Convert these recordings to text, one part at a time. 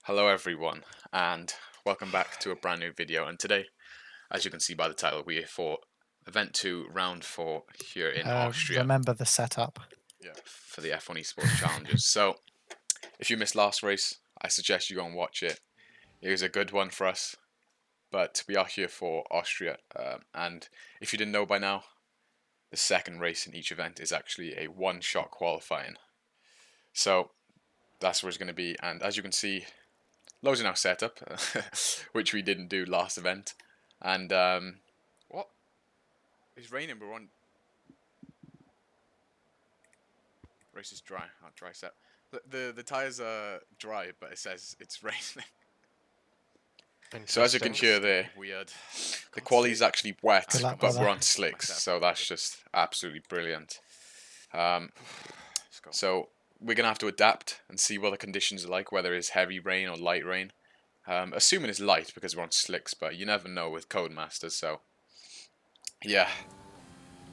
Hello everyone, and welcome back to a brand new video. And today, as you can see by the title, we are for Event 2, Round 4 here in Austria. Remember the setup. Yeah, for the F1 Esports Challenges. So, if you missed last race, I suggest you go and watch it. It was a good one for us, but we are here for Austria. And if you didn't know by now, the second race in each event is actually a one-shot qualifying. So, that's where it's going to be. And as you can see, loads are now set up, which we didn't do last event. And what? It's raining. We're on. Race is dry. Oh, dry set. The tires are dry, but it says it's raining. So as you can hear there, weird. The quali is actually wet, but we're on slicks, so that's just absolutely brilliant. So we're gonna have to adapt and see what the conditions are like, whether it's heavy rain or light rain. Assuming it's light because we're on slicks, but you never know with Codemasters, so yeah.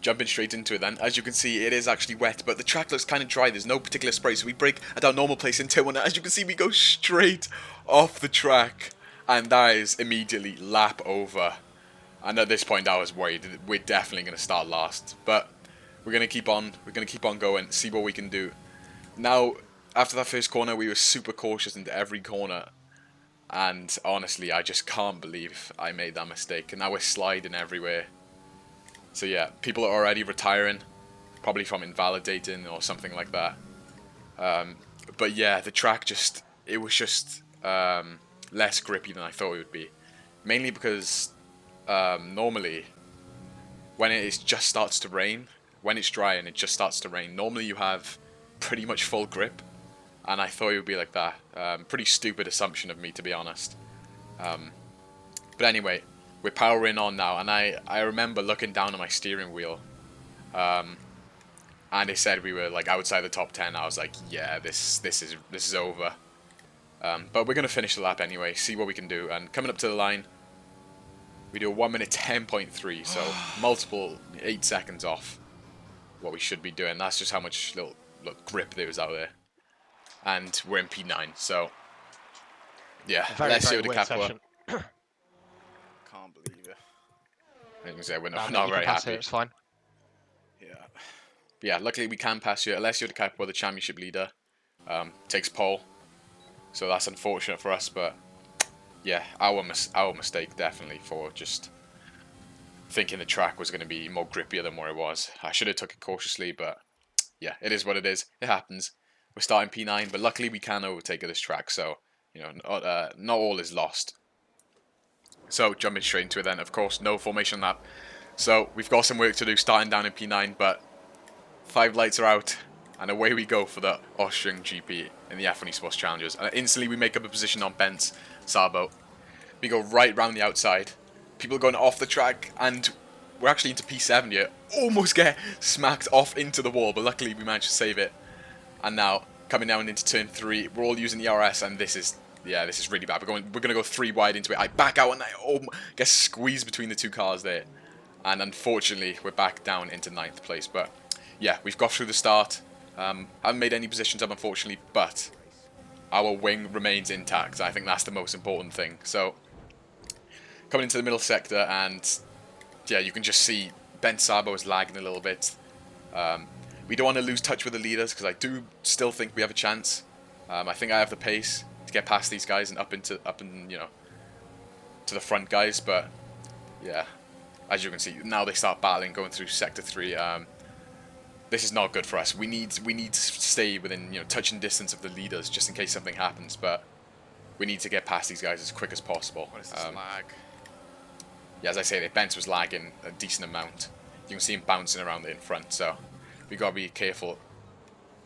Jumping straight into it then. As you can see, it is actually wet, but the track looks kind of dry. There's no particular spray, so we brake at our normal place in turn 1. As you can see, we go straight off the track, and that is immediately lap over. And at this point, I was worried. We're definitely going to start last, but we're going to keep on. We're going to keep on going, see what we can do. Now, after that first corner, we were super cautious into every corner. And honestly, I just can't believe I made that mistake. And now we're sliding everywhere. So yeah, people are already retiring. Probably from invalidating or something like that. But yeah, the track it was just less grippy than I thought it would be. Mainly because normally, when just starts to rain, when it's dry and it just starts to rain, normally you have pretty much full grip. And I thought it would be like that. Pretty stupid assumption of me, to be honest. But anyway, we're powering on now, and I remember looking down at my steering wheel, and it said we were like outside the top 10. I was like, yeah, this is over. But we're gonna finish the lap anyway, see what we can do. And coming up to the line, we do a 1 minute 10.3, so multiple 8 seconds off what we should be doing. That's just how much little grip there was out there. And we're in P9, so yeah, let's see what the cap were. Can't believe it. I can say we're not very happy. It's fine. Yeah, but yeah. Luckily we can pass you. Alessio Di Capua, the championship leader, takes pole. So that's unfortunate for us, but yeah, our mistake definitely for just thinking the track was going to be more grippier than what it was. I should have took it cautiously, but yeah, it is what it is. It happens. We're starting P9, but luckily we can overtake this track, so you know, not all is lost. So jumping straight into it then, of course, no formation lap. So we've got some work to do starting down in P9, but 5 lights are out, and away we go for the Austrian GP in the F1 Esports Challenges. And instantly we make up a position on Ben's Sabo. We go right round the outside. People are going off the track, and we're actually into P7 here. Almost get smacked off into the wall, but luckily we managed to save it. And now, coming down into turn 3, we're all using the RS, and this is really bad. We're gonna go 3 wide into it. I back out, and I get squeezed between the 2 cars there. And unfortunately, we're back down into 9th place. But yeah, we've got through the start. Haven't made any positions up, unfortunately, but our wing remains intact. I think that's the most important thing. So, coming into the middle sector, and yeah, you can just see Ben Sabo is lagging a little bit. We don't want to lose touch with the leaders because I do still think we have a chance. I think I have the pace to get past these guys and up and you know, to the front guys. But yeah, as you can see, now they start battling going through sector 3. This is not good for us. We need to stay within, you know, touching distance of the leaders just in case something happens. But we need to get past these guys as quick as possible. What is this lag? Yeah, as I say, Bence was lagging a decent amount. You can see him bouncing around there in front, so we gotta be careful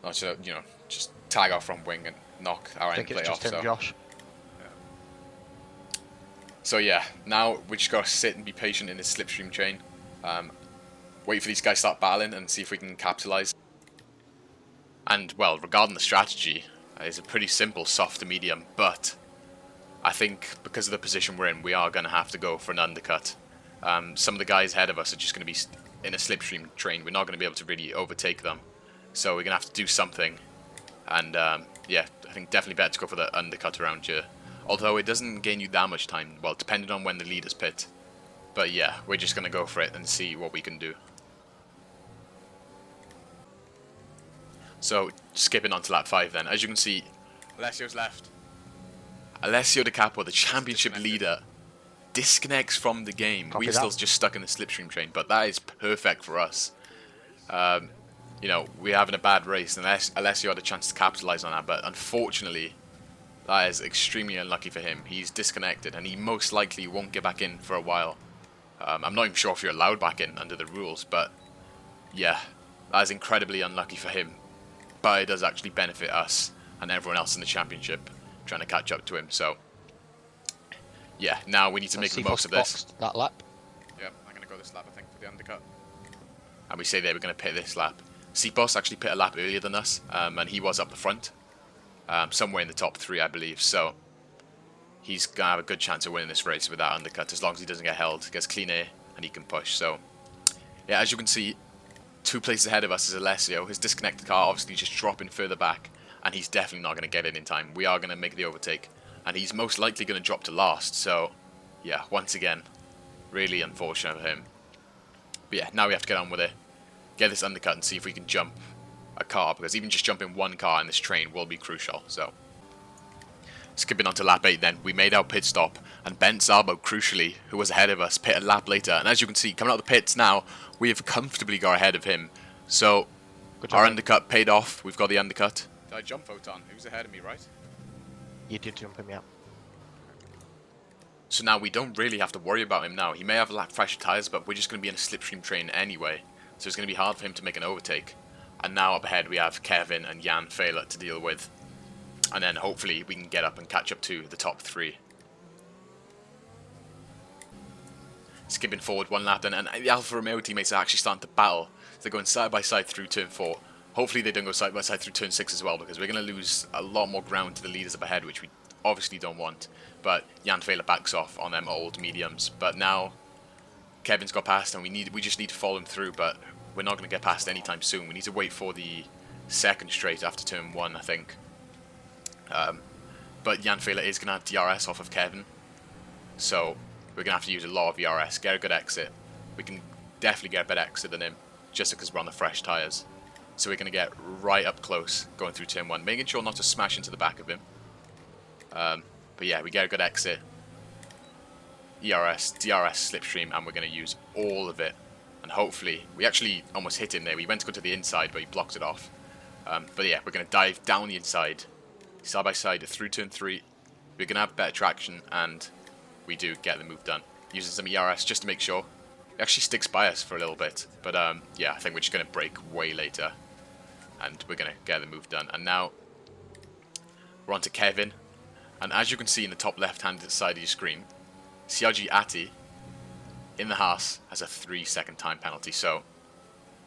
not to, you know, just tag our front wing and knock our end play off. Josh. So yeah, now we just gotta sit and be patient in this slipstream chain. Wait for these guys to start battling and see if we can capitalize. And well, regarding the strategy, it's a pretty simple soft to medium, but I think because of the position we're in, we are gonna have to go for an undercut. Some of the guys ahead of us are just gonna be in a slipstream train. We're not gonna be able to really overtake them, so we're gonna have to do something. And yeah, I think definitely better to go for the undercut around your Although it doesn't gain you that much time, well, depending on when the leaders pit. But yeah, we're just going to go for it and see what we can do. So, skipping on to lap 5 then. As you can see, Alessio's left. Alessio Di Capo, the championship leader, disconnects from the game. We're still just stuck in the slipstream train, but that is perfect for us. You know, we're having a bad race, and Alessio had a chance to capitalize on that, but unfortunately, that is extremely unlucky for him. He's disconnected, and he most likely won't get back in for a while. I'm not even sure if you're allowed back in under the rules, but yeah, that is incredibly unlucky for him. But it does actually benefit us and everyone else in the championship trying to catch up to him. So yeah, now we need to make the most of this. That lap. Yeah, I'm going to go this lap, I think, for the undercut. And we say they were going to pit this lap. Seapost actually pit a lap earlier than us, and he was up the front. Somewhere in the top 3, I believe. So he's going to have a good chance of winning this race with that undercut, as long as he doesn't get held, gets clean air, and he can push. So yeah, as you can see, 2 places ahead of us is Alessio. His disconnected car obviously just dropping further back, and he's definitely not going to get in time. We are going to make the overtake, and he's most likely going to drop to last. So yeah, once again, really unfortunate for him. But yeah, now we have to get on with it, get this undercut and see if we can jump a car, because even just jumping one car in this train will be crucial. So skipping on to lap 8 then, we made our pit stop, and Ben Szabo, crucially, who was ahead of us, pit a lap later. And as you can see, coming out of the pits now, we have comfortably got ahead of him. So our undercut paid off. We've got the undercut. Did I jump Photon? He was ahead of me, right? You did jump him, yeah. So now we don't really have to worry about him now. He may have a lap fresher tyres, but we're just going to be in a slipstream train anyway. So it's going to be hard for him to make an overtake. And now up ahead we have Kevin and Jan Fehler to deal with. And then hopefully we can get up and catch up to the top 3. Skipping forward 1 lap then, and the Alfa Romeo teammates are actually starting to battle. They're going side by side through turn 4. Hopefully they don't go side by side through turn 6 as well, because we're going to lose a lot more ground to the leaders up ahead, which we obviously don't want. But Jan Fehler backs off on them old mediums. But now Kevin's got past, and we just need to follow him through, but we're not going to get past anytime soon. We need to wait for the second straight after turn 1, I think. But Jan Fehler is going to have DRS off of Kevin, so we're going to have to use a lot of ERS, get a good exit. We can definitely get a better exit than him, just because we're on the fresh tyres. So we're going to get right up close going through turn 1, making sure not to smash into the back of him. But yeah, we get a good exit, ERS, DRS, slipstream, and we're going to use all of it. And hopefully, we actually almost hit him there. We went to go to the inside, but he blocked it off. But yeah, we're going to dive down the inside, side by side through turn 3. We're going to have better traction, and we do get the move done. Using some ERS just to make sure. It actually sticks by us for a little bit. But yeah, I think we're just going to brake way later. And we're going to get the move done. And now, we're on to Kevin. And as you can see in the top left-hand side of your screen, Siaji Ati in the Haas has a 3-second time penalty. So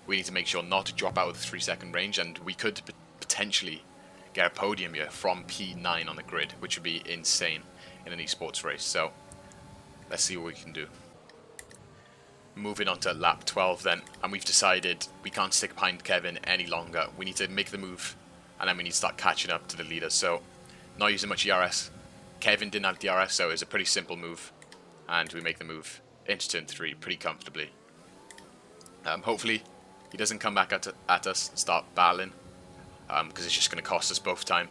we need to make sure not to drop out of the 3-second range. And we could potentially get a podium here from P9 on the grid, which would be insane in an esports race. So let's see what we can do. Moving on to lap 12 then, and we've decided we can't stick behind Kevin any longer. We need to make the move, and then we need to start catching up to the leader. So not using much ERS. Kevin didn't have DRS, so it's a pretty simple move, and we make the move into turn 3 pretty comfortably. Hopefully he doesn't come back at us and start battling, because it's just going to cost us both time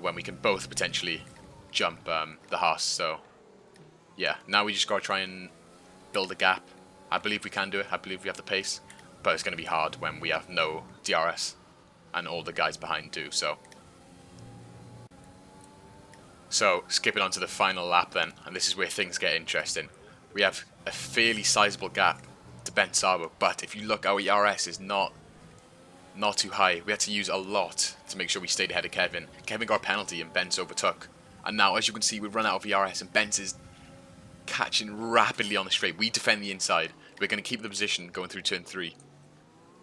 when we can both potentially jump the Haas. So yeah, now we just got to try and build a gap. I believe we can do it. I believe we have the pace, but it's going to be hard when we have no DRS and all the guys behind do. So skipping on to the final lap then, and this is where things get interesting. We have a fairly sizable gap to Ben Szabo, but if you look, our ERS is not too high. We had to use a lot to make sure we stayed ahead of Kevin. Kevin got a penalty and Benz overtook. And now, as you can see, we've run out of ERS and Benz is catching rapidly on the straight. We defend the inside. We're going to keep the position going through turn 3.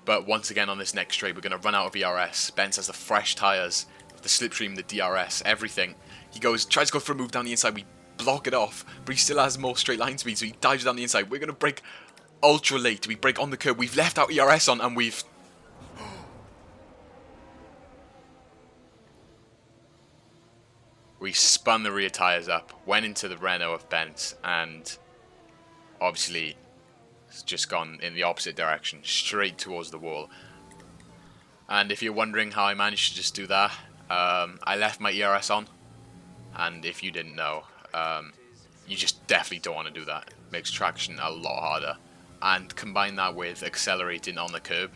But once again on this next straight, we're going to run out of ERS. Benz has the fresh tyres, the slipstream, the DRS, everything. He tries to go for a move down the inside. We block it off, but he still has more straight line speed, so he dives down the inside. We're going to brake ultra late. We brake on the curb. We've left our ERS on, and we've... We spun the rear tyres up, went into the Renault of Ben's, and obviously it's just gone in the opposite direction, straight towards the wall. And if you're wondering how I managed to just do that, I left my ERS on, and if you didn't know, you just definitely don't want to do that. It makes traction a lot harder. And combine that with accelerating on the curb,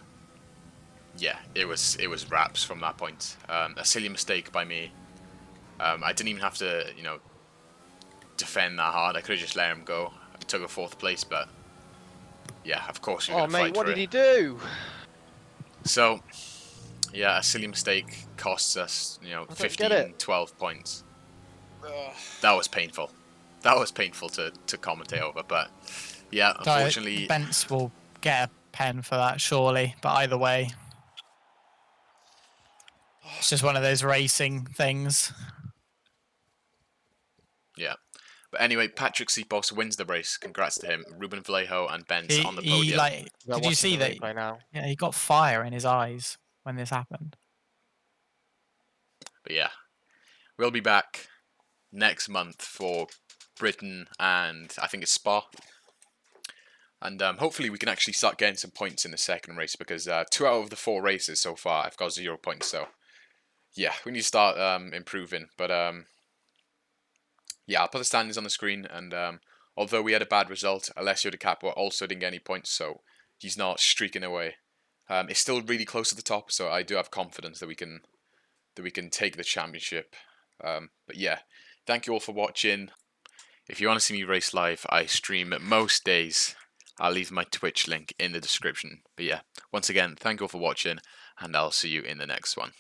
yeah, it was wraps from that point. A silly mistake by me. I didn't even have to, defend that hard. I could have just let him go. I took a 4th place, but yeah, of course you're Oh gonna mate, fight what for did it. he do? So, yeah, a silly mistake costs us, I don't get 15, it. 12 points. That was painful. That was painful to commentate over, but yeah, unfortunately, Bents will get a pen for that, surely. But either way, it's just one of those racing things. yeah. But anyway, Patrick Sipos wins the race. Congrats to him. Ruben Vallejo and Benz on the podium. Did you see that? Now. Yeah, he got fire in his eyes when this happened. But yeah, we'll be back next month for Britain and I think it's Spa. And hopefully we can actually start getting some points in the second race because 2 out of the 4 races so far I've got 0 points. So yeah, we need to start improving. But yeah, I'll put the standings on the screen. And although we had a bad result, Alessio Di Capua also didn't get any points, so he's not streaking away. It's still really close to the top, so I do have confidence that we can take the championship. But yeah, thank you all for watching. If you want to see me race live, I stream most days. I'll leave my Twitch link in the description. But yeah, once again, thank you all for watching, and I'll see you in the next one.